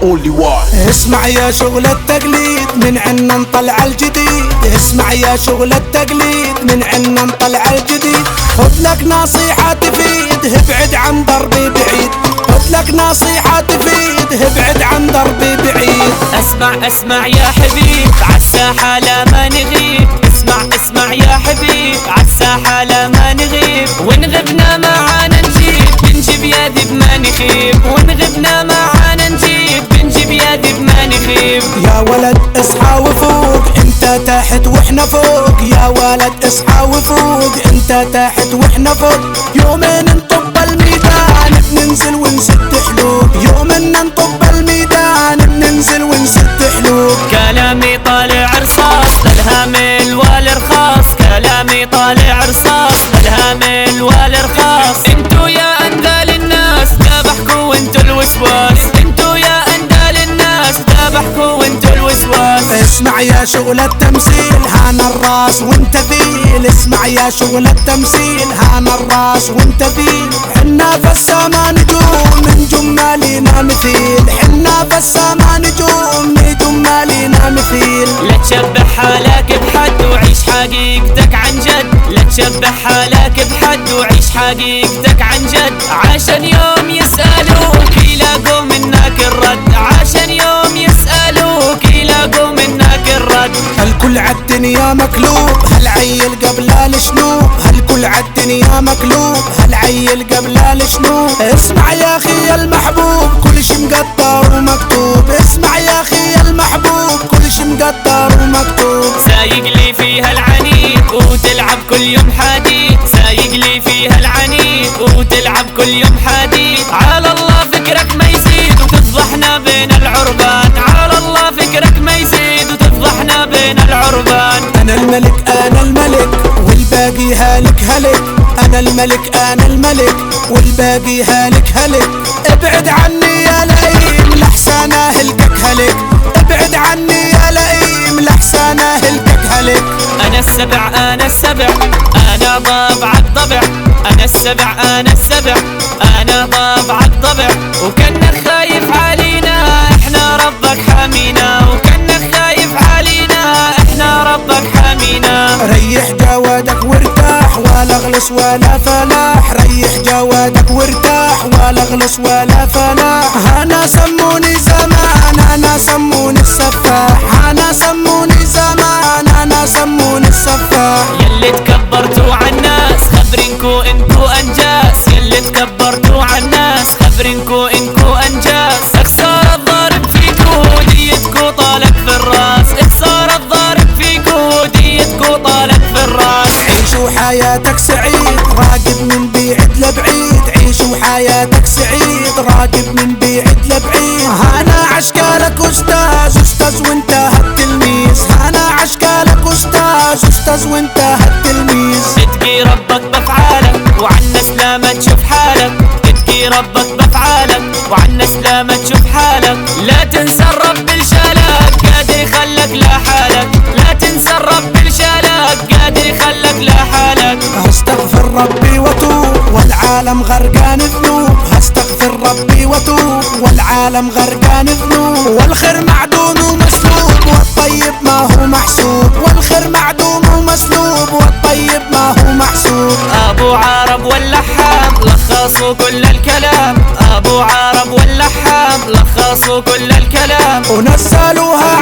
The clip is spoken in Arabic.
only one. اسمع يا شغل التقليد من عنا نطلع الجديد. اسمع يا شغل التقليد من عنا نطلع الجديد. خذ لك نصيحة تفيد ابعد عن دربي بعيد. خذ لك نصيحة تفيد ابعد عن دربي بعيد. اسمع يا حبيب عالساحة لا ما نغيب. اسمع يا حبيب عالساحة لا ما نغيب. وإن غبنا معانا بنجيب يا ذيب ما نخيب. وإن غبنا معانا بنجيب يا ذيب ما نخيب. يا ولد اصحى وفوق انت تحت واحنا فوق. يا ولد اصحى وفوق انت تحت واحنا فوق. يومين نطب الميدان بننزل ونسد حلوق. يومين نطب الميدان بننزل ونسد حلوق. كلامي طالع رصاص الهامل والرخاص. كلامي طالع رصاص الهامل والرخاص. انتو يا اندال الناس ذبحكوا وانتو الوسواس. انتو يا اندال الناس ذبحكوا وانتو الوسواس. اسمع يا شغل التمثيل هانا الراس وانت ذيل. اسمع يا شغل التمثيل هانا الراس وانت ذيل. حنا في السما نجوم من جمالنا مثيل. حنا في السما نجوم من جمالنا مثيل. لا تشبه حالك بحد وعيش حقيقتك عن جد. لا تشبه حالك بحد وعيش حقيقتك عن جد. عشان يوم يسألوك يلاقوا منك الرد. عشان يوم يسألوك يلاقوا منك الرد. هالكل عالدنيا مقلوب هالعيل قبل الشنوب. هالكل عالدنيا مقلوب هالعيل قبل الشنوب. اسمع يا اخي المحبوب كل شي مقدر ومكتوب. اسمع يا اخي المحبوب كل شي مقدر ومكتوب. سايق لي فيها العنيد وتلعب كل يوم حديد. سايق لي فيها العنيد وتلعب كل يوم حديد. على الله فكرك ما يزيد وتفضحنا بين العربان. على الله فكرك ما يزيد وتفضحنا بين العربان. انا الملك انا الملك والباقي هالك هلك. انا الملك انا الملك والباقي هالك هلك. ابعد عني يا لئيم لحسن اهلكك هلك. ابعد عني يا لئيم لحسن اهلكك هلك. انا السبع انا السبع انا ضبعك ضبع. انا السبع انا السبع انا ضبعك ضبع. وكانك خايف علينا احنا ربك حامينا. وكانك خايف علينا احنا ربك حامينا. ريح جوادك وارتاح ولا اغلس ولا فلاح. ريح جوادك وارتاح ولا اغلس ولا فلاح. انا سموني زمان انا سموني السفاح. انا سموني زمان انا سموني السفاح. يلي تكبرتوا عالناس خبرينكو انكو انجاس. يلي تكبرتوا عالناس خبرينكو انكو انجاس. اخسار الضارب فيكو ديتكو طالك في الراس. اخسار الضارب فيكو ديتكو طالك في الراس. عيشوا حياتك سعيد راقب من بعيد لبعيد. عيشوا حياتك سعيد راقب من بعيد لبعيد. انا عشكالك استاذ استاذ وانت هالتلميذ. انا عشكالك استاذ استاذ وانت هالتلميذ. تتقي ربك بافعالك وعالناس لا ما تشوف حالك. تتقي ربك بافعالك وعالناس لا ما تشوف حالك. لا تنسى الرب الشالك قادر يخلك لا حالك. لا تنسى الرب الشالك قادر يخلك لا حالك. استغفر ربي واتوب والعالم غرقان ذنوب. استغفر ربي واتوب والعالم غرقان ذنوب. والخير معدوم ومسلوب والطيب ما هو محسوب. والخير معدوم ومسلوب والطيب ما هو محسوب. ابو عرب واللحام لخصوا كل الكلام. ابو عرب واللحام لخصوا كل الكلام. ونزلوها